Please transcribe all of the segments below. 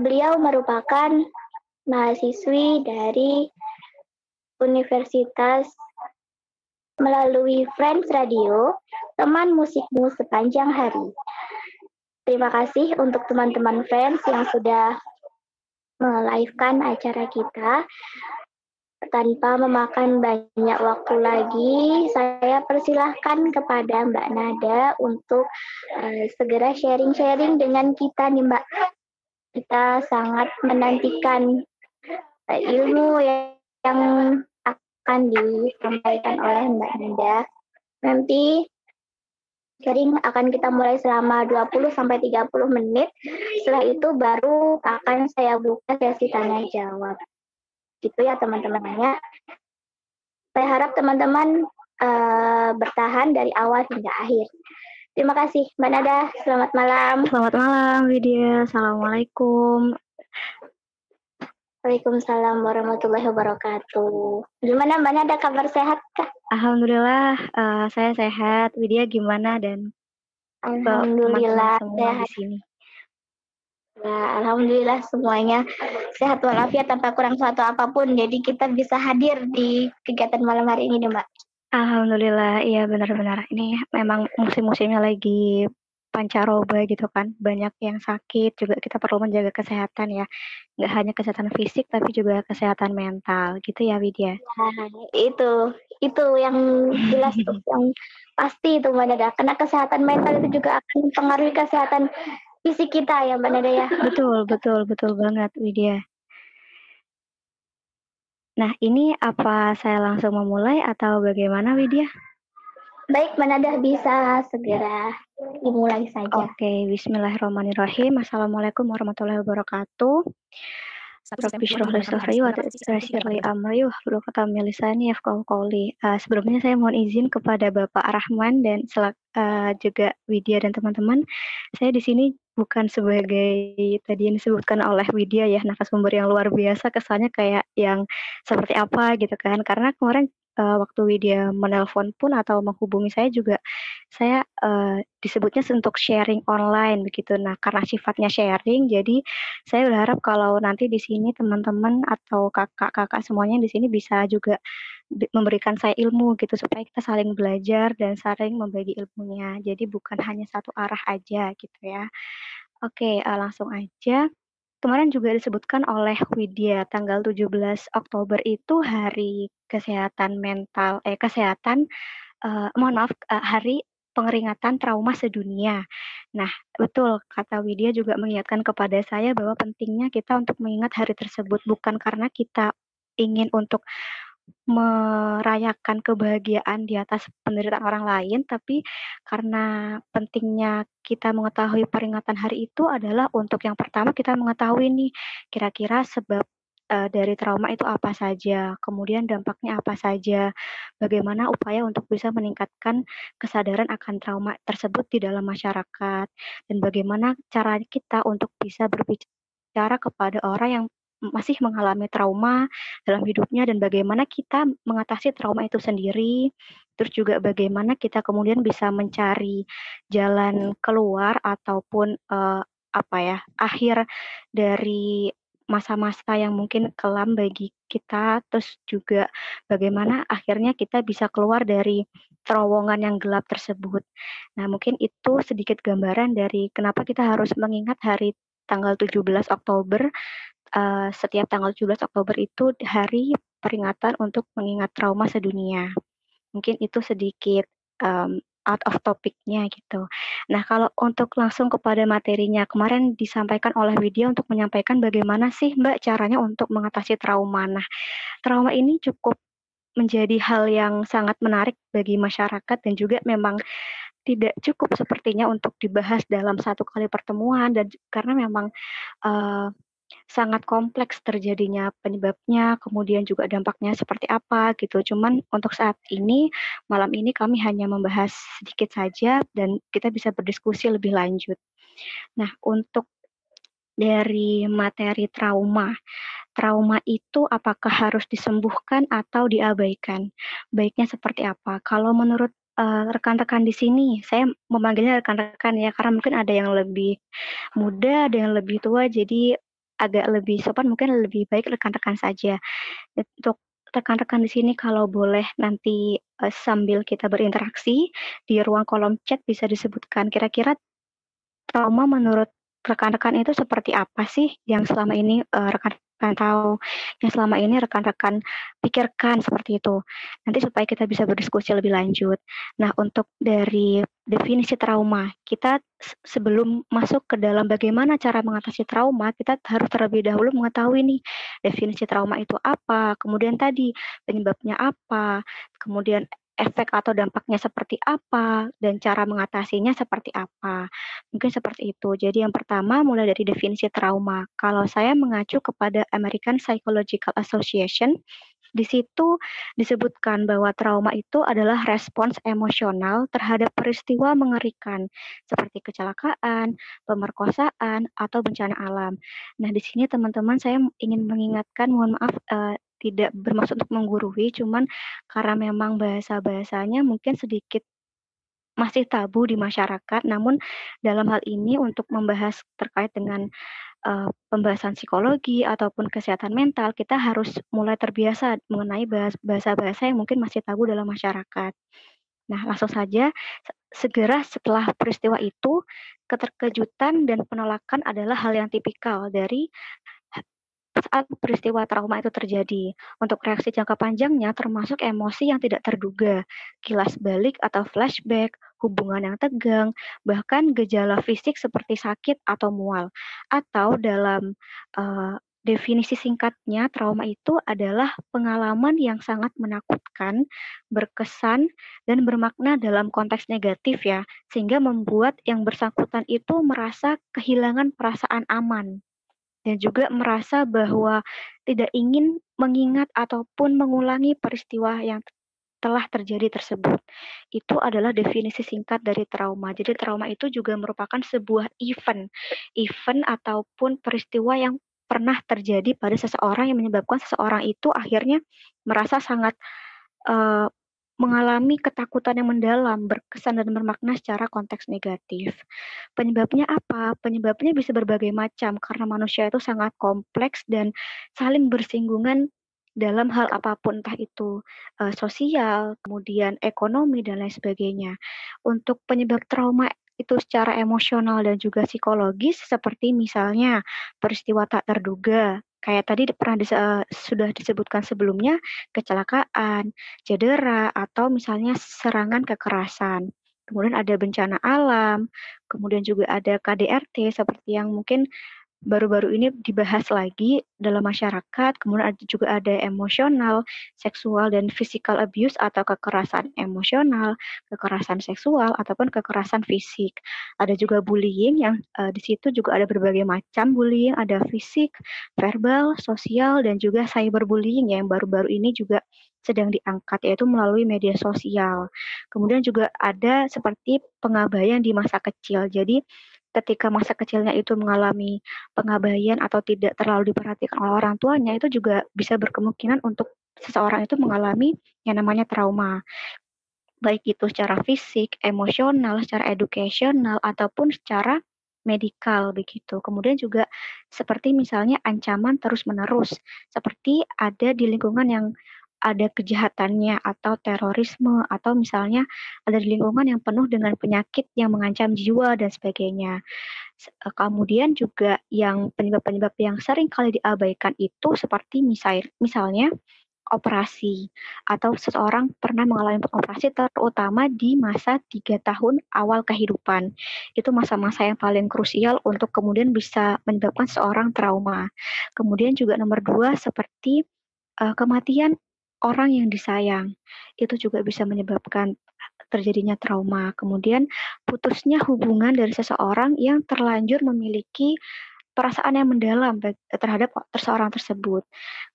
Beliau merupakan mahasiswi dari Universitas melalui Friends Radio, teman musikmu sepanjang hari. Terima kasih untuk teman-teman Friends yang sudah melive-kan acara kita. Tanpa memakan banyak waktu lagi, saya persilahkan kepada Mbak Nada untuk segera sharing-sharing dengan kita nih Mbak. Kita sangat menantikan ilmu yang akan disampaikan oleh Mbak Nada. Nanti sharing akan kita mulai selama 20-30 menit. Setelah itu baru akan saya buka sesi tanya jawab. Gitu ya teman-temannya. Saya harap teman-teman bertahan dari awal hingga akhir. Terima kasih Mbak Nada. Selamat malam. Selamat malam Widya. Assalamualaikum. Waalaikumsalam warahmatullahi wabarakatuh. Gimana Mbak Nada, kabar sehat kah? Alhamdulillah saya sehat. Widya gimana dan Alhamdulillah teman-teman semua sehat di sini? Ya, alhamdulillah semuanya sehat walafiat tanpa kurang suatu apapun. Jadi kita bisa hadir di kegiatan malam hari ini, Mbak. Alhamdulillah, iya benar-benar. Ini memang musim-musimnya lagi pancaroba gitu kan. Banyak yang sakit, juga kita perlu menjaga kesehatan ya. Nggak hanya kesehatan fisik, tapi juga kesehatan mental. Gitu ya, Widya? Nah, itu yang jelas tuh, yang pasti itu Mbak Nada. Karena kesehatan mental itu juga akan mempengaruhi kesehatan fisik kita ya Mbak Nada ya. Betul banget, Widya. Nah, ini apa saya langsung memulai atau bagaimana, Widya? Baik, Mbak Nada bisa segera dimulai saja. Oke, bismillahirrahmanirrahim. Assalamualaikum warahmatullahi wabarakatuh. Rabbi shrah li sadri wa yassir li amri wahlul 'uqdatam min lisani yafqahu qawli. Sebelumnya saya mohon izin kepada Bapak Rahman dan juga Widya dan teman-teman. Saya di sini bukan sebagai tadi yang disebutkan oleh Widya ya, narasumber yang luar biasa, kesannya kayak yang seperti apa gitu kan. Karena kemarin waktu Widya menelpon pun atau menghubungi saya juga, saya disebutnya untuk sharing online begitu. Nah, karena sifatnya sharing, jadi saya berharap kalau nanti di sini teman-teman atau kakak-kakak semuanya di sini bisa juga memberikan saya ilmu gitu supaya kita saling belajar dan saling membagi ilmunya. Jadi bukan hanya satu arah aja gitu ya. Oke, langsung aja. Kemarin juga disebutkan oleh Widya tanggal 17 Oktober itu hari kesehatan mental mohon maaf, Hari Pengeringatan Trauma Sedunia. Nah, betul kata Widya juga mengingatkan kepada saya bahwa pentingnya kita untuk mengingat hari tersebut bukan karena kita ingin untuk merayakan kebahagiaan di atas penderitaan orang lain, tapi karena pentingnya kita mengetahui peringatan hari itu adalah untuk yang pertama kita mengetahui nih kira-kira sebab dari trauma itu apa saja, kemudian dampaknya apa saja, bagaimana upaya untuk bisa meningkatkan kesadaran akan trauma tersebut di dalam masyarakat, dan bagaimana cara kita untuk bisa berbicara kepada orang yang masih mengalami trauma dalam hidupnya dan bagaimana kita mengatasi trauma itu sendiri, terus juga bagaimana kita kemudian bisa mencari jalan keluar ataupun akhir dari masa-masa yang mungkin kelam bagi kita, terus juga bagaimana akhirnya kita bisa keluar dari terowongan yang gelap tersebut. Nah, mungkin itu sedikit gambaran dari kenapa kita harus mengingat hari tanggal 17 Oktober. Setiap tanggal 17 Oktober itu hari peringatan untuk mengingat trauma sedunia. Mungkin itu sedikit out of topic-nya gitu. Nah, kalau untuk langsung kepada materinya, kemarin disampaikan oleh Widya untuk menyampaikan bagaimana sih Mbak caranya untuk mengatasi trauma. Nah, trauma ini cukup menjadi hal yang sangat menarik bagi masyarakat dan juga memang tidak cukup sepertinya untuk dibahas dalam satu kali pertemuan dan karena memang sangat kompleks terjadinya penyebabnya, kemudian juga dampaknya seperti apa gitu. Cuman untuk saat ini, malam ini kami hanya membahas sedikit saja dan kita bisa berdiskusi lebih lanjut. Nah, untuk dari materi trauma, trauma itu apakah harus disembuhkan atau diabaikan? Baiknya seperti apa? Kalau menurut rekan-rekan di sini, saya memanggilnya rekan-rekan ya, karena mungkin ada yang lebih muda, ada yang lebih tua, jadi agak lebih sopan, mungkin lebih baik rekan-rekan saja. Untuk rekan-rekan di sini kalau boleh nanti sambil kita berinteraksi di ruang kolom chat bisa disebutkan kira-kira trauma menurut rekan-rekan itu seperti apa sih yang selama ini rekan-rekan tahu, yang selama ini rekan-rekan pikirkan seperti itu. Nanti supaya kita bisa berdiskusi lebih lanjut. Nah, untuk dari definisi trauma, kita sebelum masuk ke dalam bagaimana cara mengatasi trauma, kita harus terlebih dahulu mengetahui nih definisi trauma itu apa, kemudian tadi penyebabnya apa, kemudian efek atau dampaknya seperti apa, dan cara mengatasinya seperti apa. Mungkin seperti itu. Jadi yang pertama mulai dari definisi trauma. Kalau saya mengacu kepada American Psychological Association, di situ disebutkan bahwa trauma itu adalah respons emosional terhadap peristiwa mengerikan seperti kecelakaan, pemerkosaan, atau bencana alam. Nah, di sini teman-teman saya ingin mengingatkan, mohon maaf tidak bermaksud untuk menggurui, cuman karena memang bahasa-bahasanya mungkin sedikit masih tabu di masyarakat, namun dalam hal ini untuk membahas terkait dengan pembahasan psikologi ataupun kesehatan mental, kita harus mulai terbiasa mengenai bahasa-bahasa yang mungkin masih tabu dalam masyarakat. Nah, langsung saja, segera setelah peristiwa itu, keterkejutan dan penolakan adalah hal yang tipikal dari saat peristiwa trauma itu terjadi. Untuk reaksi jangka panjangnya termasuk emosi yang tidak terduga, kilas balik atau flashback, hubungan yang tegang, bahkan gejala fisik seperti sakit atau mual. Atau dalam definisi singkatnya, trauma itu adalah pengalaman yang sangat menakutkan, berkesan, dan bermakna dalam konteks negatif ya, sehingga membuat yang bersangkutan itu merasa kehilangan perasaan aman dan juga merasa bahwa tidak ingin mengingat ataupun mengulangi peristiwa yang telah terjadi tersebut. Itu adalah definisi singkat dari trauma. Jadi trauma itu juga merupakan sebuah event ataupun peristiwa yang pernah terjadi pada seseorang yang menyebabkan seseorang itu akhirnya merasa sangat uh, mengalami ketakutan yang mendalam, berkesan dan bermakna secara konteks negatif. Penyebabnya apa? Penyebabnya bisa berbagai macam karena manusia itu sangat kompleks dan saling bersinggungan dalam hal apapun, entah itu sosial, kemudian ekonomi, dan lain sebagainya. Untuk penyebab trauma itu secara emosional dan juga psikologis, seperti misalnya peristiwa tak terduga, kayak tadi sudah disebutkan sebelumnya, kecelakaan, cedera, atau misalnya serangan kekerasan. Kemudian ada bencana alam, kemudian juga ada KDRT seperti yang mungkin baru-baru ini dibahas lagi dalam masyarakat, kemudian juga ada emosional, seksual, dan physical abuse atau kekerasan emosional, kekerasan seksual, ataupun kekerasan fisik. Ada juga bullying yang di situ juga ada berbagai macam bullying, ada fisik, verbal, sosial, dan juga cyberbullying yang baru-baru ini juga sedang diangkat yaitu melalui media sosial. Kemudian juga ada seperti pengabaian di masa kecil. Jadi ketika masa kecilnya itu mengalami pengabaian atau tidak terlalu diperhatikan oleh orang tuanya, itu juga bisa berkemungkinan untuk seseorang itu mengalami yang namanya trauma. Baik itu secara fisik, emosional, secara educational, ataupun secara medikal begitu. Kemudian juga seperti misalnya ancaman terus-menerus, seperti ada di lingkungan yang ada kejahatannya atau terorisme atau misalnya ada di lingkungan yang penuh dengan penyakit yang mengancam jiwa dan sebagainya. Kemudian juga yang penyebab-penyebab yang sering kali diabaikan itu seperti misalnya operasi atau seseorang pernah mengalami operasi terutama di masa 3 tahun awal kehidupan. Itu masa-masa yang paling krusial untuk kemudian bisa menyebabkan seorang trauma. Kemudian juga nomor 2 seperti kematian orang yang disayang. Itu juga bisa menyebabkan terjadinya trauma. Kemudian putusnya hubungan dari seseorang yang terlanjur memiliki perasaan yang mendalam terhadap seseorang tersebut.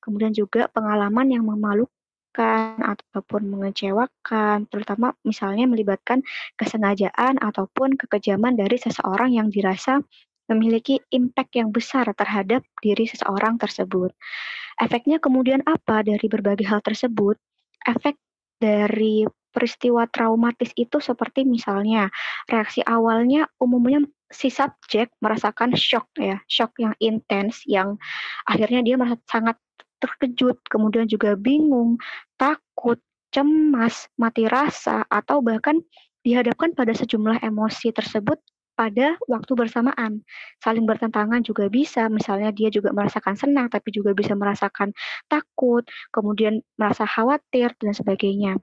Kemudian juga pengalaman yang memalukan ataupun mengecewakan, terutama misalnya melibatkan kesengajaan ataupun kekejaman dari seseorang yang dirasa memiliki impact yang besar terhadap diri seseorang tersebut. Efeknya kemudian apa dari berbagai hal tersebut? Efek dari peristiwa traumatis itu seperti misalnya reaksi awalnya umumnya si subjek merasakan shock ya, shock yang intens yang akhirnya dia merasa sangat terkejut, kemudian juga bingung, takut, cemas, mati rasa, atau bahkan dihadapkan pada sejumlah emosi tersebut pada waktu bersamaan. Saling bertentangan juga bisa, misalnya dia juga merasakan senang, tapi juga bisa merasakan takut, kemudian merasa khawatir, dan sebagainya.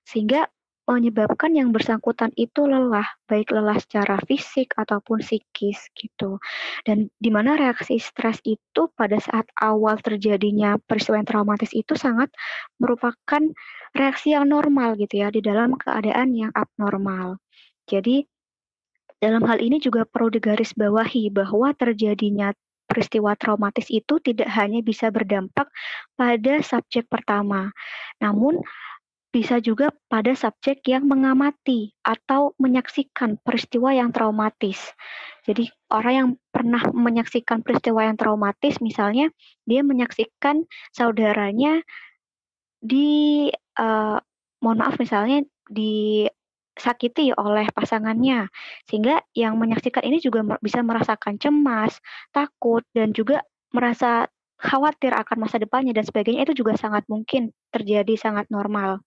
Sehingga menyebabkan yang bersangkutan itu lelah, baik lelah secara fisik ataupun psikis gitu. Dan di mana reaksi stres itu pada saat awal terjadinya peristiwa yang traumatis itu sangat merupakan reaksi yang normal gitu ya di dalam keadaan yang abnormal. Jadi dalam hal ini juga perlu digarisbawahi bahwa terjadinya peristiwa traumatis itu tidak hanya bisa berdampak pada subjek pertama, namun bisa juga pada subjek yang mengamati atau menyaksikan peristiwa yang traumatis. Jadi orang yang pernah menyaksikan peristiwa yang traumatis, misalnya dia menyaksikan saudaranya di mohon maaf misalnya disakiti oleh pasangannya, sehingga yang menyaksikan ini juga bisa merasakan cemas, takut, dan juga merasa khawatir akan masa depannya dan sebagainya, itu juga sangat mungkin terjadi, sangat normal.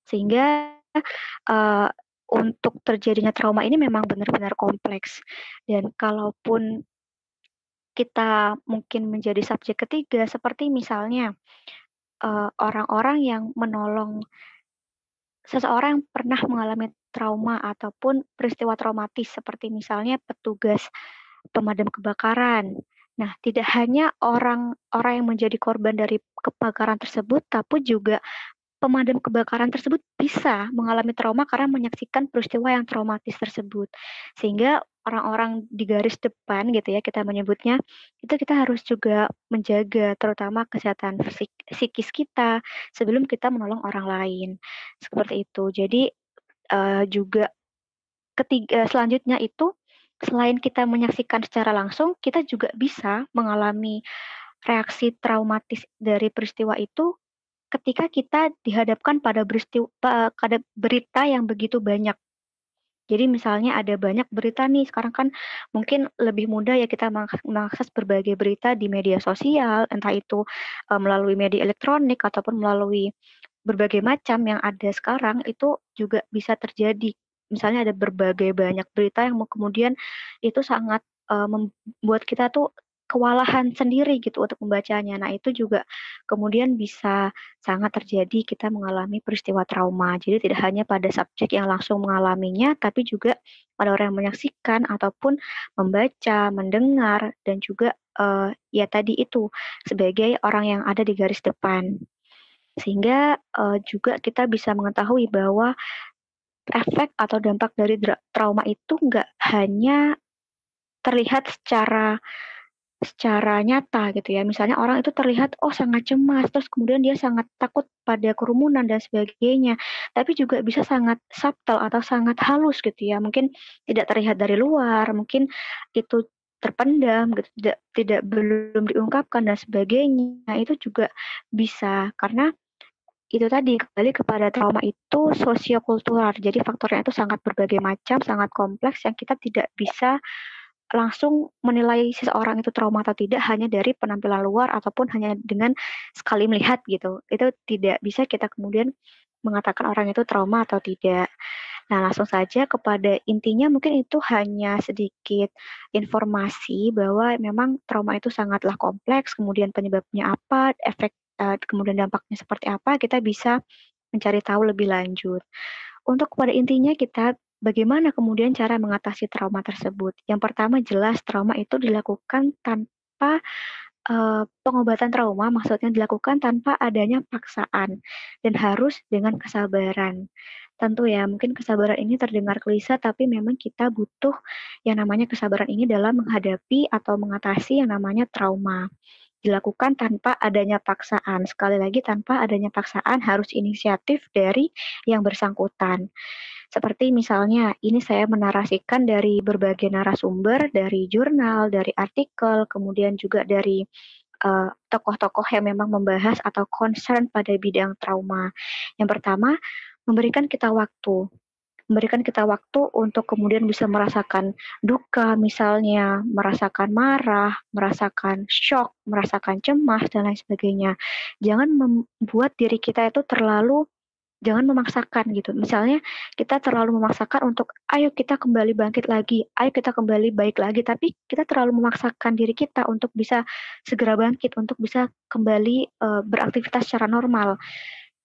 Sehingga, eee, untuk terjadinya trauma ini memang benar-benar kompleks dan kalaupun kita mungkin menjadi subjek ketiga seperti misalnya, orang-orang yang menolong seseorang yang pernah mengalami trauma ataupun peristiwa traumatis seperti misalnya petugas pemadam kebakaran. Nah, tidak hanya orang-orang yang menjadi korban dari kebakaran tersebut, tapi juga pemadam kebakaran tersebut bisa mengalami trauma karena menyaksikan peristiwa yang traumatis tersebut. Sehingga orang-orang di garis depan gitu ya kita menyebutnya, itu kita harus juga menjaga terutama kesehatan psikis kita sebelum kita menolong orang lain, seperti itu. Jadi, juga selanjutnya itu selain kita menyaksikan secara langsung, kita juga bisa mengalami reaksi traumatis dari peristiwa itu ketika kita dihadapkan pada berita yang begitu banyak. Jadi misalnya ada banyak berita nih, sekarang kan mungkin lebih mudah ya kita mengakses berbagai berita di media sosial, entah itu, melalui media elektronik ataupun melalui berbagai macam yang ada sekarang, itu juga bisa terjadi. Misalnya ada berbagai banyak berita yang kemudian itu sangat, membuat kita tuh kewalahan sendiri gitu untuk membacanya. Nah, itu juga kemudian bisa sangat terjadi kita mengalami peristiwa trauma. Jadi tidak hanya pada subjek yang langsung mengalaminya, tapi juga pada orang yang menyaksikan ataupun membaca, mendengar, dan juga, ya tadi itu, sebagai orang yang ada di garis depan. Sehingga, juga kita bisa mengetahui bahwa efek atau dampak dari trauma itu nggak hanya terlihat secara secara nyata gitu ya. Misalnya orang itu terlihat, oh sangat cemas, terus kemudian dia sangat takut pada kerumunan dan sebagainya. Tapi juga bisa sangat subtle atau sangat halus gitu ya. Mungkin tidak terlihat dari luar, mungkin itu terpendam gitu, tidak belum diungkapkan dan sebagainya. Nah, itu juga bisa karena itu tadi kembali kepada trauma itu sosiokultural. Jadi faktornya itu sangat berbagai macam, sangat kompleks yang kita tidak bisa langsung menilai seseorang itu trauma atau tidak hanya dari penampilan luar ataupun hanya dengan sekali melihat gitu. Itu tidak bisa kita kemudian mengatakan orang itu trauma atau tidak. Nah, langsung saja kepada intinya mungkin itu hanya sedikit informasi bahwa memang trauma itu sangatlah kompleks, kemudian penyebabnya apa, kemudian dampaknya seperti apa, kita bisa mencari tahu lebih lanjut. Untuk pada intinya kita bagaimana kemudian cara mengatasi trauma tersebut? Yang pertama jelas trauma itu dilakukan tanpa pengobatan trauma, maksudnya dilakukan tanpa adanya paksaan dan harus dengan kesabaran. Tentu ya, mungkin kesabaran ini terdengar klise, tapi memang kita butuh yang namanya kesabaran ini dalam menghadapi atau mengatasi yang namanya trauma. Dilakukan tanpa adanya paksaan. Sekali lagi, tanpa adanya paksaan harus inisiatif dari yang bersangkutan. Seperti misalnya, ini saya menarasikan dari berbagai narasumber, dari jurnal, dari artikel, kemudian juga dari tokoh-tokoh yang memang membahas atau concern pada bidang trauma. Yang pertama, memberikan kita waktu. Memberikan kita waktu untuk kemudian bisa merasakan duka misalnya, merasakan marah, merasakan syok, merasakan cemas, dan lain sebagainya. Jangan membuat diri kita itu jangan memaksakan gitu. Misalnya kita terlalu memaksakan untuk ayo kita kembali bangkit lagi, ayo kita kembali baik lagi, tapi kita terlalu memaksakan diri kita untuk bisa segera bangkit, untuk bisa kembali beraktivitas secara normal.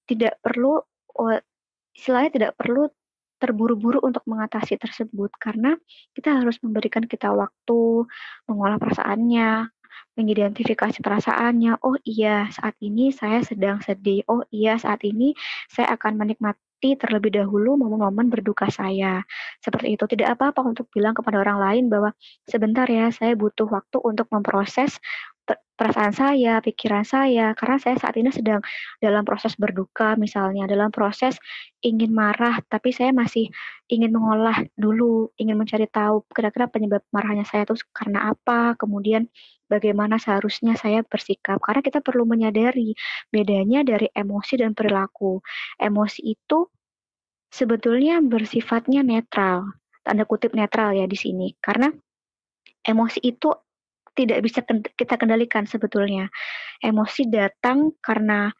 Tidak perlu istilahnya tidak perlu terburu-buru untuk mengatasi tersebut karena kita harus memberikan kita waktu mengolah perasaannya, mengidentifikasi perasaannya. Oh iya, saat ini saya sedang sedih. Oh iya, saat ini saya akan menikmati terlebih dahulu momen-momen berduka saya. Seperti itu. Tidak apa-apa untuk bilang kepada orang lain bahwa sebentar ya, saya butuh waktu untuk memproses perasaan saya, pikiran saya, karena saya saat ini sedang dalam proses berduka misalnya, dalam proses ingin marah, tapi saya masih ingin mengolah dulu, ingin mencari tahu kira-kira penyebab marahnya saya itu karena apa, kemudian bagaimana seharusnya saya bersikap. Karena kita perlu menyadari bedanya dari emosi dan perilaku. Emosi itu sebetulnya bersifatnya netral, tanda kutip netral ya di sini, karena emosi itu tidak bisa kita kendalikan sebetulnya. Emosi datang karena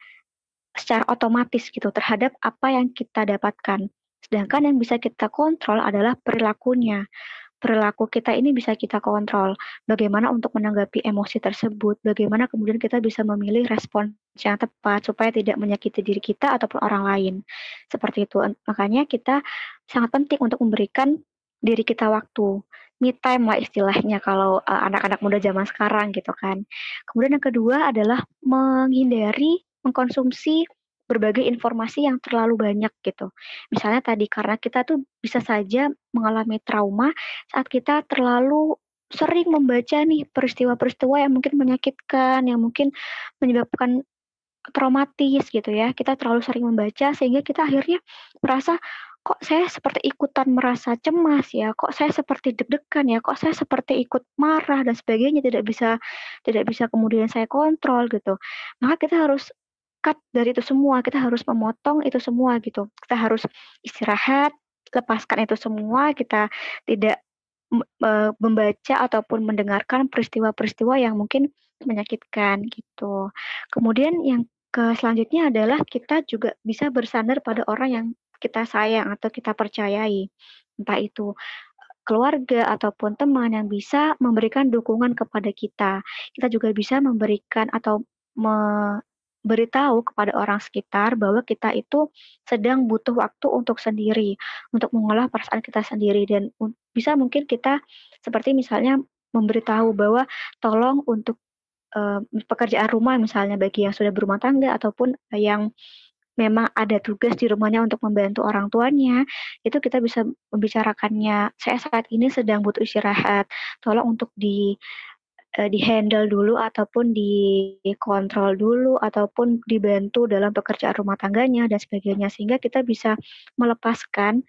secara otomatis gitu terhadap apa yang kita dapatkan. Sedangkan yang bisa kita kontrol adalah perilakunya. Perilaku kita ini bisa kita kontrol. Bagaimana untuk menanggapi emosi tersebut, bagaimana kemudian kita bisa memilih respon yang tepat supaya tidak menyakiti diri kita ataupun orang lain. Seperti itu. Makanya kita sangat penting untuk memberikan diri kita waktu. Me time lah istilahnya kalau anak-anak muda zaman sekarang gitu kan. Kemudian yang kedua adalah menghindari mengkonsumsi berbagai informasi yang terlalu banyak gitu. Misalnya tadi karena kita tuh bisa saja mengalami trauma saat kita terlalu sering membaca nih peristiwa-peristiwa yang mungkin menyakitkan, yang mungkin menyebabkan traumatis gitu ya. Kita terlalu sering membaca sehingga kita akhirnya merasa, "Kok saya seperti ikutan merasa cemas ya? Kok saya seperti deg-degan ya? Kok saya seperti ikut marah dan sebagainya, tidak bisa kemudian saya kontrol," gitu. Maka kita harus cut dari itu semua, kita harus memotong itu semua gitu. Kita harus istirahat, lepaskan itu semua, kita tidak membaca ataupun mendengarkan peristiwa-peristiwa yang mungkin menyakitkan gitu. Kemudian yang selanjutnya adalah kita juga bisa bersandar pada orang yang kita sayang atau kita percayai. Entah itu keluarga ataupun teman yang bisa memberikan dukungan kepada kita. Kita juga bisa memberikan atau memberitahu kepada orang sekitar bahwa kita itu sedang butuh waktu untuk sendiri, untuk mengolah perasaan kita sendiri dan bisa mungkin kita seperti misalnya memberitahu bahwa tolong untuk pekerjaan rumah misalnya bagi yang sudah berumah tangga ataupun yang memang ada tugas di rumahnya untuk membantu orang tuanya, itu kita bisa membicarakannya, "Saya saat ini sedang butuh istirahat, tolong untuk di-handle dulu ataupun dikontrol dulu ataupun dibantu dalam pekerjaan rumah tangganya," dan sebagainya. Sehingga kita bisa melepaskan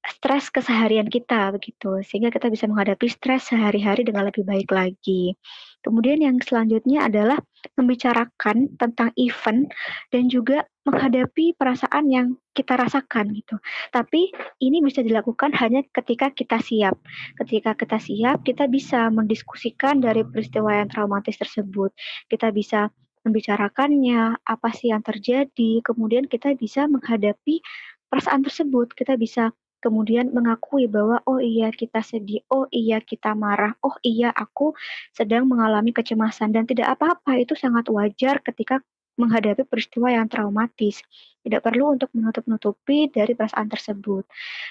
stres keseharian kita begitu, sehingga kita bisa menghadapi stres sehari-hari dengan lebih baik lagi. Kemudian yang selanjutnya adalah membicarakan tentang event dan juga menghadapi perasaan yang kita rasakan gitu. Tapi ini bisa dilakukan hanya ketika kita siap. Ketika kita siap, kita bisa mendiskusikan dari peristiwa yang traumatis tersebut. Kita bisa membicarakannya, apa sih yang terjadi, kemudian kita bisa menghadapi perasaan tersebut. Kita bisa kemudian mengakui bahwa, "Oh iya kita sedih, oh iya kita marah, oh iya aku sedang mengalami kecemasan," dan tidak apa-apa, itu sangat wajar ketika menghadapi peristiwa yang traumatis. Tidak perlu untuk menutup-nutupi dari perasaan tersebut.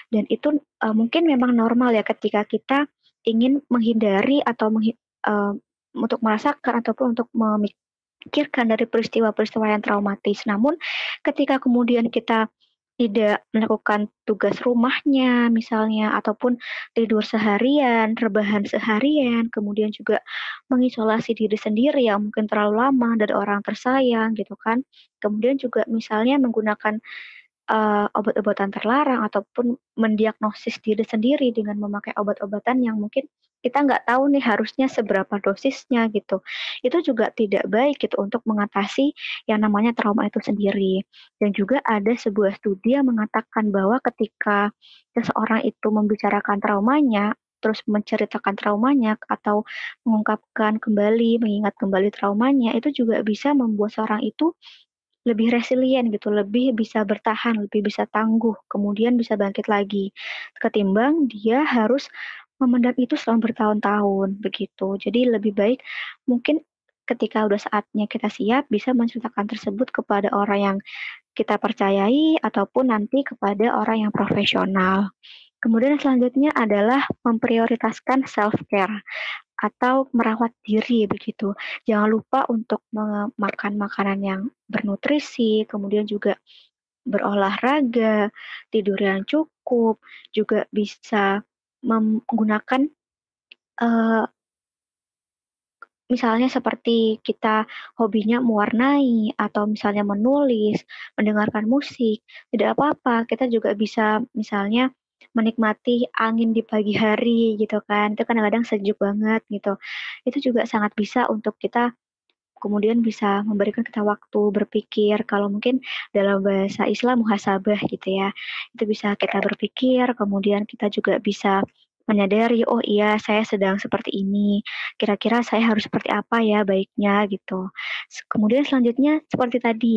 Dan itu, mungkin memang normal ya ketika kita ingin menghindari atau untuk merasakan ataupun untuk memikirkan dari peristiwa-peristiwa yang traumatis. Namun ketika kemudian kita tidak melakukan tugas rumahnya misalnya, ataupun tidur seharian, rebahan seharian, kemudian juga mengisolasi diri sendiri yang mungkin terlalu lama dari orang tersayang gitu kan. Kemudian juga misalnya menggunakan, obat-obatan terlarang ataupun mendiagnosis diri sendiri dengan memakai obat-obatan yang mungkin kita nggak tahu nih harusnya seberapa dosisnya gitu. Itu juga tidak baik gitu untuk mengatasi yang namanya trauma itu sendiri. Dan juga ada sebuah studi yang mengatakan bahwa ketika seseorang itu membicarakan traumanya, terus menceritakan traumanya atau mengungkapkan kembali, mengingat kembali traumanya, itu juga bisa membuat seorang itu lebih resilient gitu, lebih bisa bertahan, lebih bisa tangguh, kemudian bisa bangkit lagi. Ketimbang dia harus memendam itu selama bertahun-tahun, begitu. Jadi lebih baik mungkin ketika udah saatnya kita siap, bisa menceritakan tersebut kepada orang yang kita percayai ataupun nanti kepada orang yang profesional. Kemudian selanjutnya adalah memprioritaskan self-care atau merawat diri begitu. Jangan lupa untuk makan makanan yang bernutrisi, kemudian juga berolahraga, tidur yang cukup, juga bisa menggunakan uh, misalnya seperti kita hobinya mewarnai atau misalnya menulis, mendengarkan musik, tidak apa-apa. Kita juga bisa misalnya menikmati angin di pagi hari gitu kan. Itu kadang-kadang sejuk banget gitu. Itu juga sangat bisa untuk kita kemudian bisa memberikan kita waktu berpikir kalau mungkin dalam bahasa Islam muhasabah gitu ya. Itu bisa kita berpikir, kemudian kita juga bisa menyadari, oh iya saya sedang seperti ini, kira-kira saya harus seperti apa ya baiknya gitu. Kemudian selanjutnya seperti tadi,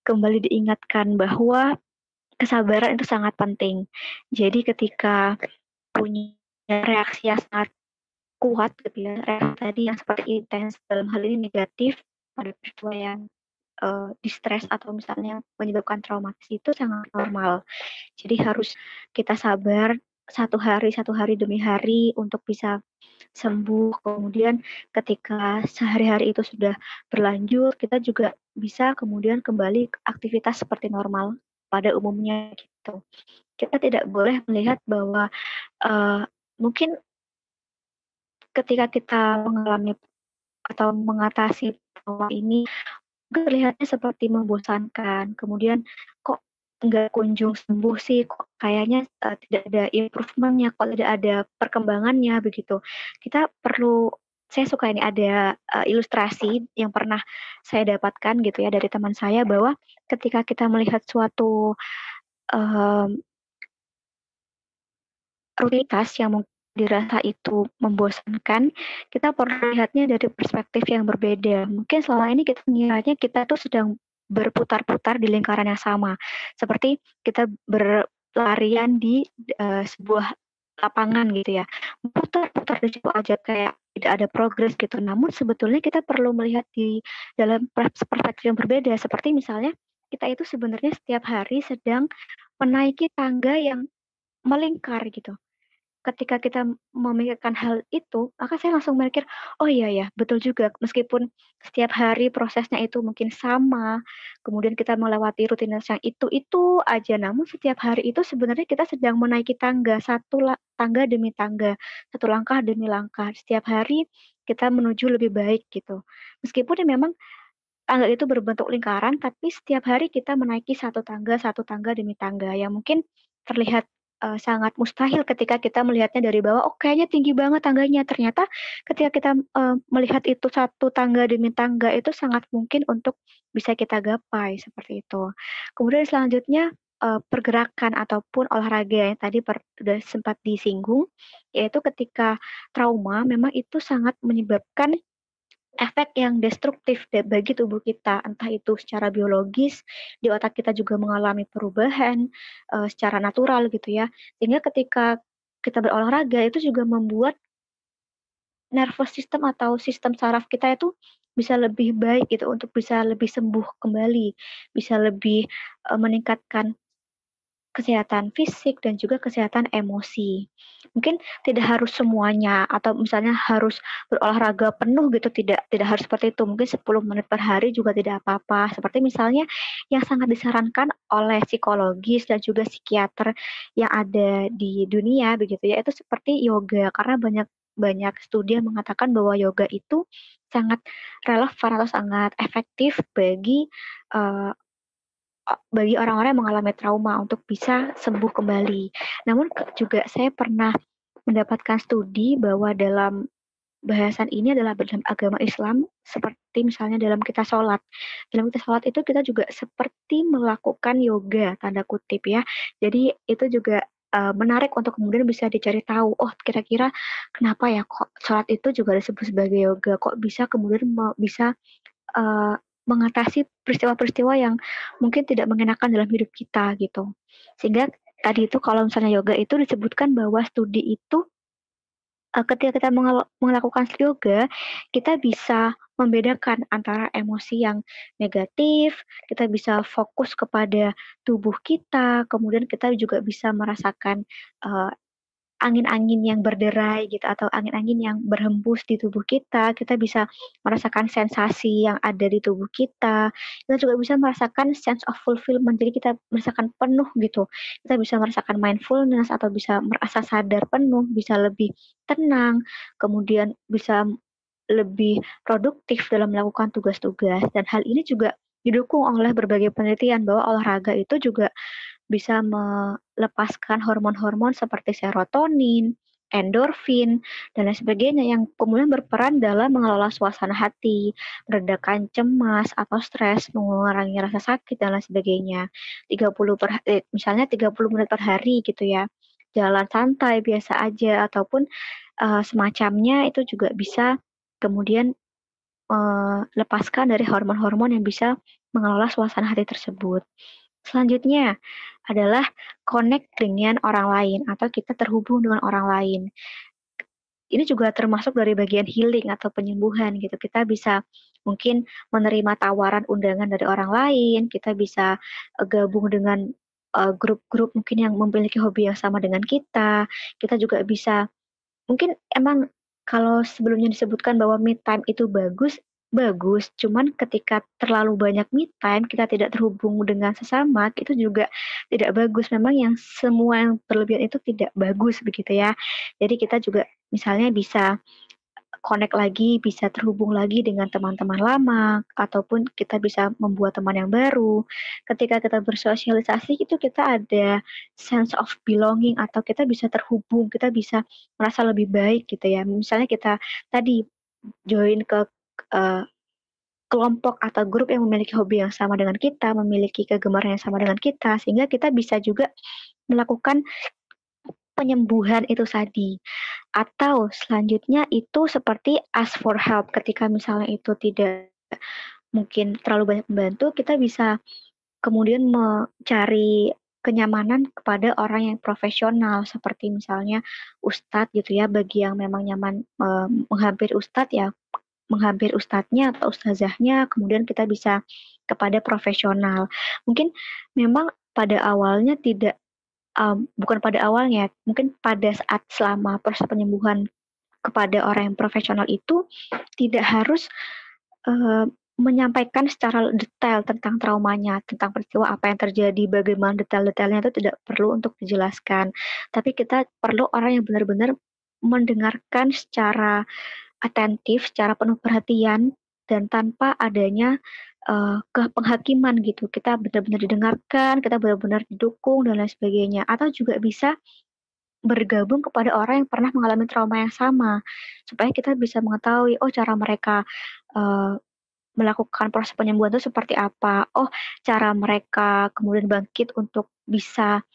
kembali diingatkan bahwa kesabaran itu sangat penting. Jadi ketika punya reaksi yang sangat kuat gitu ya, reaksi tadi yang seperti intens, dalam hal ini negatif pada peristiwa yang di-stres atau misalnya menyebabkan traumatis itu sangat normal. Jadi harus kita sabar satu hari demi hari untuk bisa sembuh. Kemudian ketika sehari-hari itu sudah berlanjut, kita juga bisa kemudian kembali ke aktivitas seperti normal pada umumnya gitu. Kita tidak boleh melihat bahwa uh, mungkin ketika kita mengalami atau mengatasi trauma ini terlihatnya seperti membosankan, kemudian kok nggak kunjung sembuh sih, kok kayaknya tidak ada improvement-nya, kok tidak ada perkembangannya begitu. Kita perlu saya suka ini ada ilustrasi yang pernah saya dapatkan gitu ya dari teman saya bahwa ketika kita melihat suatu um, rutinitas yang mungkin dirasa itu membosankan, kita perlu lihatnya dari perspektif yang berbeda. Mungkin selama ini kita mengiranya kita tuh sedang berputar-putar di lingkaran yang sama. Seperti kita berlarian di sebuah lapangan gitu ya. Putar-putar di situ aja kayak tidak ada progres gitu. Namun sebetulnya kita perlu melihat di dalam perspektif yang berbeda. Seperti misalnya kita itu sebenarnya setiap hari sedang menaiki tangga yang melingkar gitu. Ketika kita memikirkan hal itu, maka saya langsung mikir, oh iya ya, betul juga. Meskipun setiap hari prosesnya itu mungkin sama, kemudian kita melewati rutinitas yang itu aja, namun setiap hari itu sebenarnya kita sedang menaiki tangga, tangga demi tangga, satu langkah demi langkah. Setiap hari kita menuju lebih baik gitu. Meskipun ya memang tangga itu berbentuk lingkaran, tapi setiap hari kita menaiki satu tangga demi tangga, yang mungkin terlihat sangat mustahil ketika kita melihatnya dari bawah, oh kayaknya tinggi banget tangganya. Ternyata ketika kita melihat itu satu tangga demi tangga itu sangat mungkin untuk bisa kita gapai seperti itu. Kemudian selanjutnya pergerakan ataupun olahraga yang tadi sudah sempat disinggung, yaitu ketika trauma memang itu sangat menyebabkan efek yang destruktif bagi tubuh kita, entah itu secara biologis, di otak kita juga mengalami perubahan secara natural gitu ya. Sehingga ketika kita berolahraga itu juga membuat nervous system atau sistem saraf kita itu bisa lebih baik gitu untuk bisa lebih sembuh kembali, bisa lebih meningkatkan kesehatan fisik dan juga kesehatan emosi. Mungkin tidak harus semuanya atau misalnya harus berolahraga penuh gitu, tidak harus seperti itu. Mungkin 10 menit per hari juga tidak apa-apa. Seperti misalnya yang sangat disarankan oleh psikologis dan juga psikiater yang ada di dunia begitu ya, itu seperti yoga karena banyak banyak studi yang mengatakan bahwa yoga itu sangat relevan atau sangat efektif bagi orang-orang yang mengalami trauma untuk bisa sembuh kembali. Namun juga saya pernah mendapatkan studi bahwa dalam bahasan ini adalah dalam agama Islam, seperti misalnya dalam kita sholat. Dalam kita sholat itu kita juga seperti melakukan yoga, tanda kutip ya. Jadi itu juga menarik untuk kemudian bisa dicari tahu, oh kira-kira kenapa ya kok sholat itu juga disebut sebagai yoga, kok bisa kemudian bisa mengatasi peristiwa-peristiwa yang mungkin tidak mengenakan dalam hidup kita gitu. Sehingga tadi itu kalau misalnya yoga itu disebutkan bahwa studi itu ketika kita melakukan yoga, kita bisa membedakan antara emosi yang negatif, kita bisa fokus kepada tubuh kita, kemudian kita juga bisa merasakan uh, angin-angin yang berderai gitu atau angin-angin yang berhembus di tubuh kita bisa merasakan sensasi yang ada di tubuh kita juga bisa merasakan sense of fulfillment, jadi kita merasakan penuh gitu, kita bisa merasakan mindfulness atau bisa merasa sadar penuh, bisa lebih tenang, kemudian bisa lebih produktif dalam melakukan tugas-tugas, dan hal ini juga didukung oleh berbagai penelitian bahwa olahraga itu juga bisa melepaskan hormon-hormon seperti serotonin, endorfin, dan lain sebagainya yang kemudian berperan dalam mengelola suasana hati, meredakan cemas atau stres, mengurangi rasa sakit, dan lain sebagainya. 30 misalnya 30 menit per hari gitu ya. Jalan santai biasa aja ataupun semacamnya itu juga bisa kemudian lepaskan dari hormon-hormon yang bisa mengelola suasana hati tersebut. Selanjutnya adalah connect dengan orang lain atau kita terhubung dengan orang lain. Ini juga termasuk dari bagian healing atau penyembuhan gitu. Kita bisa mungkin menerima tawaran undangan dari orang lain, kita bisa gabung dengan grup-grup mungkin yang memiliki hobi yang sama dengan kita juga bisa mungkin emang kalau sebelumnya disebutkan bahwa me time itu bagus, bagus, cuman ketika terlalu banyak me time, kita tidak terhubung dengan sesama, itu juga tidak bagus. Memang yang semua yang berlebihan itu tidak bagus begitu ya. Jadi kita juga misalnya bisa connect lagi, bisa terhubung lagi dengan teman-teman lama, ataupun kita bisa membuat teman yang baru. Ketika kita bersosialisasi itu kita ada sense of belonging atau kita bisa terhubung, kita bisa merasa lebih baik gitu ya. Misalnya kita tadi join ke uh, kelompok atau grup yang memiliki hobi yang sama dengan kita, memiliki kegemaran yang sama dengan kita, sehingga kita bisa juga melakukan penyembuhan itu tadi. Atau selanjutnya itu seperti ask for help. Ketika misalnya itu tidak mungkin terlalu banyak membantu, kita bisa kemudian mencari kenyamanan kepada orang yang profesional seperti misalnya ustadz gitu ya, bagi yang memang nyaman menghampiri ustadz ya menghampiri ustadznya atau ustazahnya, kemudian kita bisa kepada profesional. Mungkin memang pada awalnya tidak bukan pada awalnya, mungkin pada saat selama proses penyembuhan kepada orang yang profesional itu tidak harus menyampaikan secara detail tentang traumanya, tentang peristiwa apa yang terjadi, bagaimana detail-detailnya itu tidak perlu untuk dijelaskan. Tapi kita perlu orang yang benar-benar mendengarkan secara atentif, secara penuh perhatian, dan tanpa adanya penghakiman gitu. Kita benar-benar didengarkan, kita benar-benar didukung, dan lain sebagainya. Atau juga bisa bergabung kepada orang yang pernah mengalami trauma yang sama, supaya kita bisa mengetahui, oh cara mereka melakukan proses penyembuhan itu seperti apa, oh cara mereka kemudian bangkit untuk bisa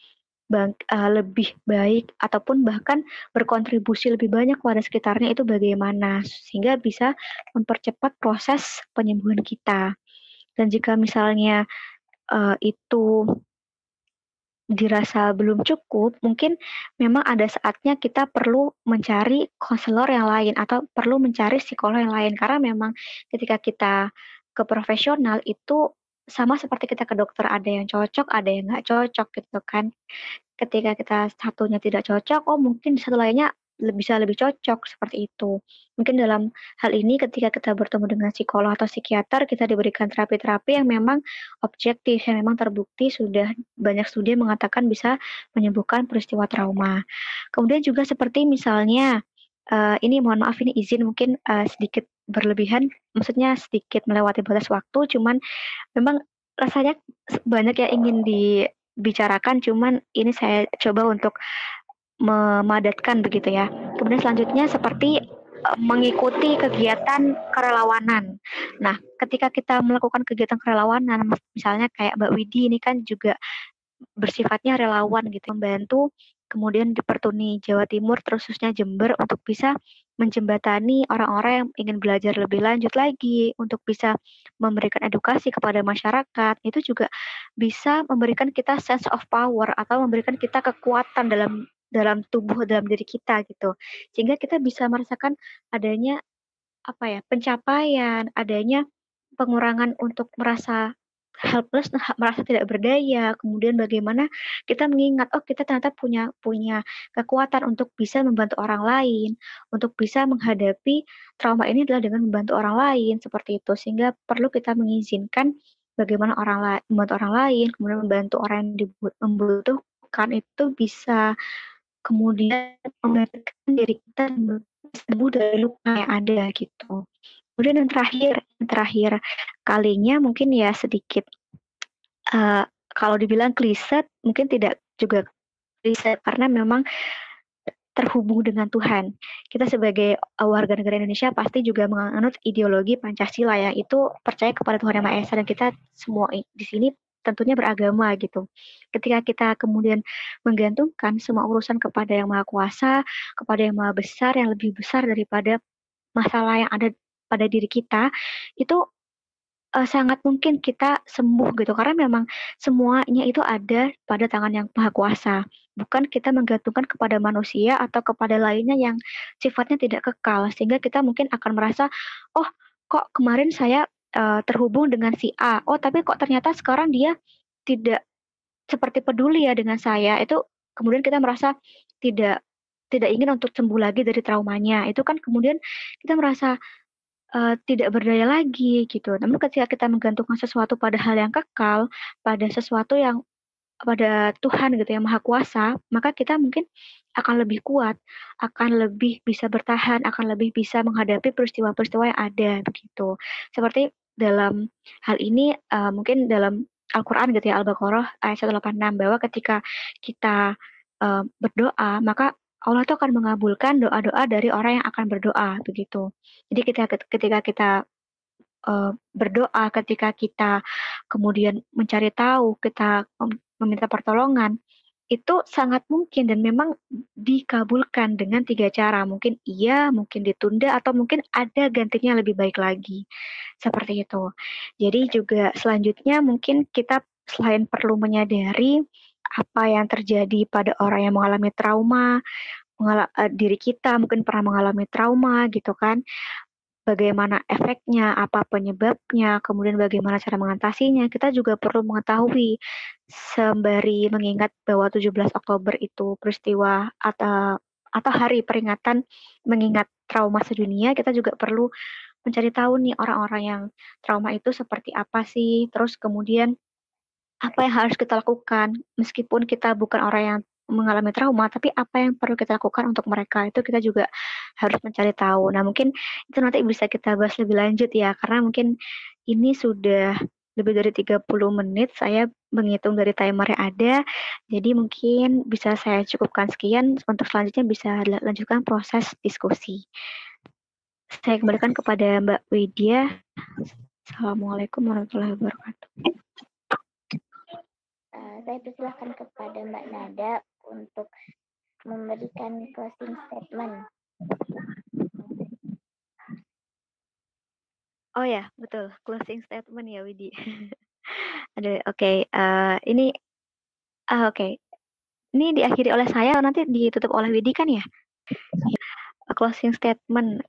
lebih baik ataupun bahkan berkontribusi lebih banyak kepada sekitarnya itu bagaimana, sehingga bisa mempercepat proses penyembuhan kita. Dan jika misalnya itu dirasa belum cukup, mungkin memang ada saatnya kita perlu mencari konselor yang lain atau perlu mencari psikolog yang lain, karena memang ketika kita ke profesional itu sama seperti kita ke dokter, ada yang cocok, ada yang nggak cocok gitu kan. Ketika kita satunya tidak cocok, oh mungkin satu lainnya bisa lebih cocok seperti itu. Mungkin dalam hal ini ketika kita bertemu dengan psikolog atau psikiater, kita diberikan terapi-terapi yang memang objektif, yang memang terbukti sudah banyak studi yang mengatakan bisa menyembuhkan peristiwa trauma. Kemudian juga seperti misalnya, ini mohon maaf ini izin mungkin sedikit berlebihan, maksudnya sedikit melewati batas waktu, cuman memang rasanya banyak yang ingin dibicarakan, cuman ini saya coba untuk memadatkan begitu ya. Kemudian selanjutnya seperti mengikuti kegiatan kerelawanan. Nah, ketika kita melakukan kegiatan kerelawanan, misalnya kayak Mbak Widi ini kan juga bersifatnya relawan gitu, membantu kemudian di Pertuni Jawa Timur, khususnya Jember, untuk bisa menjembatani orang-orang yang ingin belajar lebih lanjut lagi, untuk bisa memberikan edukasi kepada masyarakat. Itu juga bisa memberikan kita sense of power atau memberikan kita kekuatan dalam tubuh, dalam diri kita gitu. Sehingga kita bisa merasakan adanya pencapaian, adanya pengurangan untuk merasa helpless, merasa tidak berdaya, kemudian bagaimana kita mengingat, oh kita ternyata punya punya kekuatan untuk bisa membantu orang lain, untuk bisa menghadapi trauma ini adalah dengan membantu orang lain, seperti itu. Sehingga perlu kita mengizinkan bagaimana membantu orang lain, kemudian membantu orang yang membutuhkan itu bisa kemudian membentukkan diri kita sembuh dari luka yang ada gitu. Kemudian yang terakhir kalinya mungkin ya sedikit kalau dibilang klise mungkin tidak juga klise karena memang terhubung dengan Tuhan. Kita sebagai warga negara Indonesia pasti juga menganut ideologi Pancasila ya, itu percaya kepada Tuhan Yang Maha Esa, dan kita semua di sini tentunya beragama gitu. Ketika kita kemudian menggantungkan semua urusan kepada Yang Maha Kuasa, kepada Yang Maha Besar, yang lebih besar daripada masalah yang ada pada diri kita, itu sangat mungkin kita sembuh gitu, karena memang semuanya itu ada pada tangan Yang Maha Kuasa. Bukan kita menggantungkan kepada manusia atau kepada lainnya yang sifatnya tidak kekal, sehingga kita mungkin akan merasa, "Oh, kok kemarin saya, terhubung dengan si A, oh tapi kok ternyata sekarang dia tidak seperti peduli ya dengan saya." Itu kemudian kita merasa tidak tidak ingin untuk sembuh lagi dari traumanya. Itu kan kemudian kita merasa tidak berdaya lagi gitu. Namun ketika kita menggantungkan sesuatu pada hal yang kekal, pada sesuatu yang pada Tuhan gitu yang Maha Kuasa, maka kita mungkin akan lebih kuat, akan lebih bisa bertahan, akan lebih bisa menghadapi peristiwa-peristiwa yang ada begitu. Seperti dalam hal ini mungkin dalam Al-Qur'an gitu ya, Al-Baqarah ayat 186, bahwa ketika kita berdoa, maka Allah itu akan mengabulkan doa-doa dari orang yang akan berdoa begitu. Jadi ketika kita berdoa, ketika kita kemudian mencari tahu, kita meminta pertolongan, itu sangat mungkin dan memang dikabulkan dengan 3 cara. Mungkin iya, mungkin ditunda, atau mungkin ada gantinya lebih baik lagi. Seperti itu. Jadi juga selanjutnya mungkin kita selain perlu menyadari apa yang terjadi pada orang yang mengalami trauma, diri kita mungkin pernah mengalami trauma gitu kan, bagaimana efeknya, apa penyebabnya, kemudian bagaimana cara mengatasinya. Kita juga perlu mengetahui sembari mengingat bahwa 17 Oktober itu peristiwa atau hari peringatan mengingat trauma sedunia. Kita juga perlu mencari tahu nih orang-orang yang trauma itu seperti apa sih, terus kemudian apa yang harus kita lakukan meskipun kita bukan orang yang mengalami trauma, tapi apa yang perlu kita lakukan untuk mereka, itu kita juga harus mencari tahu. Nah, mungkin itu nanti bisa kita bahas lebih lanjut ya, karena mungkin ini sudah lebih dari 30 menit saya menghitung dari timer yang ada, jadi mungkin bisa saya cukupkan sekian, untuk selanjutnya bisa lanjutkan proses diskusi. Saya kembalikan kepada Mbak Widya. Assalamualaikum warahmatullahi wabarakatuh. Saya persilahkan kepada Mbak Nada untuk memberikan closing statement. Oh ya, betul, closing statement ya Widi. Oke. Ini diakhiri oleh saya, nanti ditutup oleh Widi kan ya? Closing statement,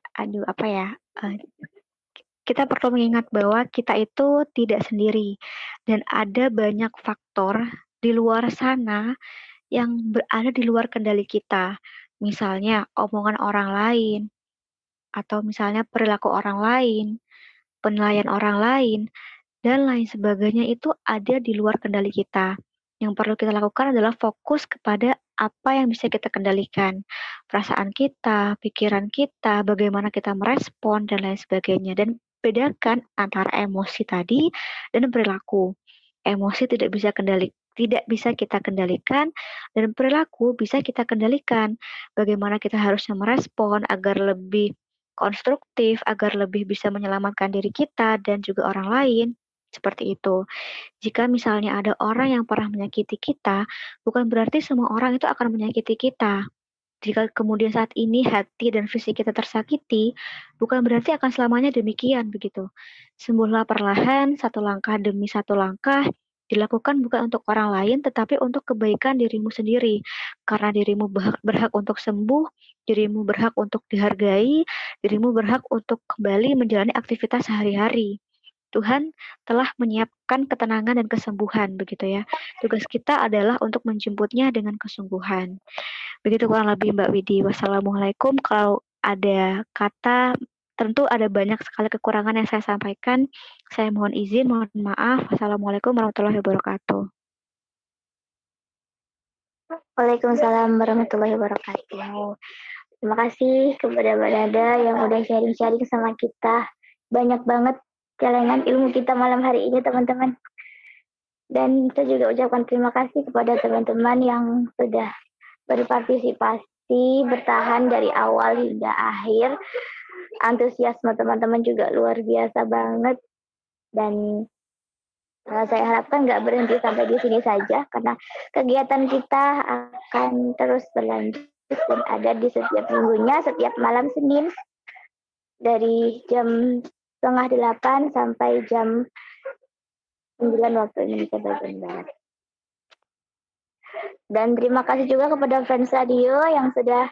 kita perlu mengingat bahwa kita itu tidak sendiri dan ada banyak faktor di luar sana yang berada di luar kendali kita. Misalnya omongan orang lain, atau misalnya perilaku orang lain, penilaian orang lain, dan lain sebagainya itu ada di luar kendali kita. Yang perlu kita lakukan adalah fokus kepada apa yang bisa kita kendalikan. Perasaan kita, pikiran kita, bagaimana kita merespon, dan lain sebagainya. Dan bedakan antara emosi tadi dan perilaku. Emosi tidak bisa tidak bisa kita kendalikan, dan perilaku bisa kita kendalikan. Bagaimana kita harusnya merespon agar lebih konstruktif, agar lebih bisa menyelamatkan diri kita dan juga orang lain. Seperti itu. Jika misalnya ada orang yang pernah menyakiti kita, bukan berarti semua orang itu akan menyakiti kita. Jika kemudian saat ini hati dan fisik kita tersakiti, bukan berarti akan selamanya demikian begitu. Sembuhlah perlahan, satu langkah demi satu langkah, dilakukan bukan untuk orang lain, tetapi untuk kebaikan dirimu sendiri. Karena dirimu berhak untuk sembuh, dirimu berhak untuk dihargai, dirimu berhak untuk kembali menjalani aktivitas sehari-hari. Tuhan telah menyiapkan ketenangan dan kesembuhan begitu ya. Tugas kita adalah untuk menjemputnya dengan kesungguhan. Begitu kurang lebih Mbak Widi. Wassalamualaikum. Kalau ada kata, tentu ada banyak sekali kekurangan yang saya sampaikan. Saya mohon izin, mohon maaf. Wassalamualaikum warahmatullahi wabarakatuh. Waalaikumsalam warahmatullahi wabarakatuh. Terima kasih kepada Mbak Nada yang udah sharing-sharing sama kita. Banyak banget celengan ilmu kita malam hari ini, teman-teman. Dan saya juga ucapkan terima kasih kepada teman-teman yang sudah berpartisipasi, bertahan dari awal hingga akhir. Antusiasme teman-teman juga luar biasa banget. Dan saya harapkan nggak berhenti sampai di sini saja, karena kegiatan kita akan terus berlanjut dan ada di setiap minggunya, setiap malam Senin, dari jam 7:30 sampai jam 9 waktu Indonesia bagian Barat. Dan terima kasih juga kepada Friends Radio yang sudah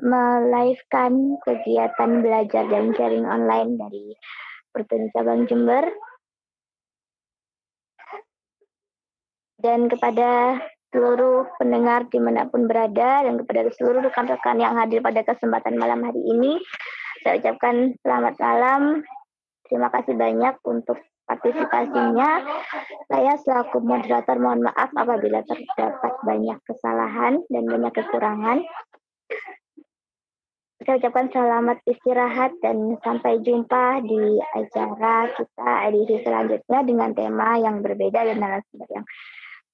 melive-kan kegiatan belajar dan sharing online dari Pertuni Cabang Jember. Dan kepada seluruh pendengar dimanapun berada, dan kepada seluruh rekan-rekan yang hadir pada kesempatan malam hari ini, saya ucapkan selamat malam. Terima kasih banyak untuk partisipasinya. Saya selaku moderator mohon maaf apabila terdapat banyak kesalahan dan banyak kekurangan. Saya ucapkan selamat istirahat dan sampai jumpa di acara kita edisi selanjutnya dengan tema yang berbeda dan narasumber yang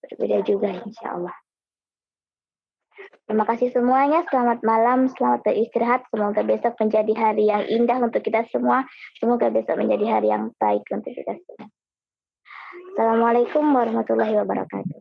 berbeda juga, insya Allah. Terima kasih semuanya, selamat malam, selamat beristirahat. Semoga besok menjadi hari yang indah untuk kita semua. Semoga besok menjadi hari yang baik untuk kita semua. Assalamualaikum warahmatullahi wabarakatuh.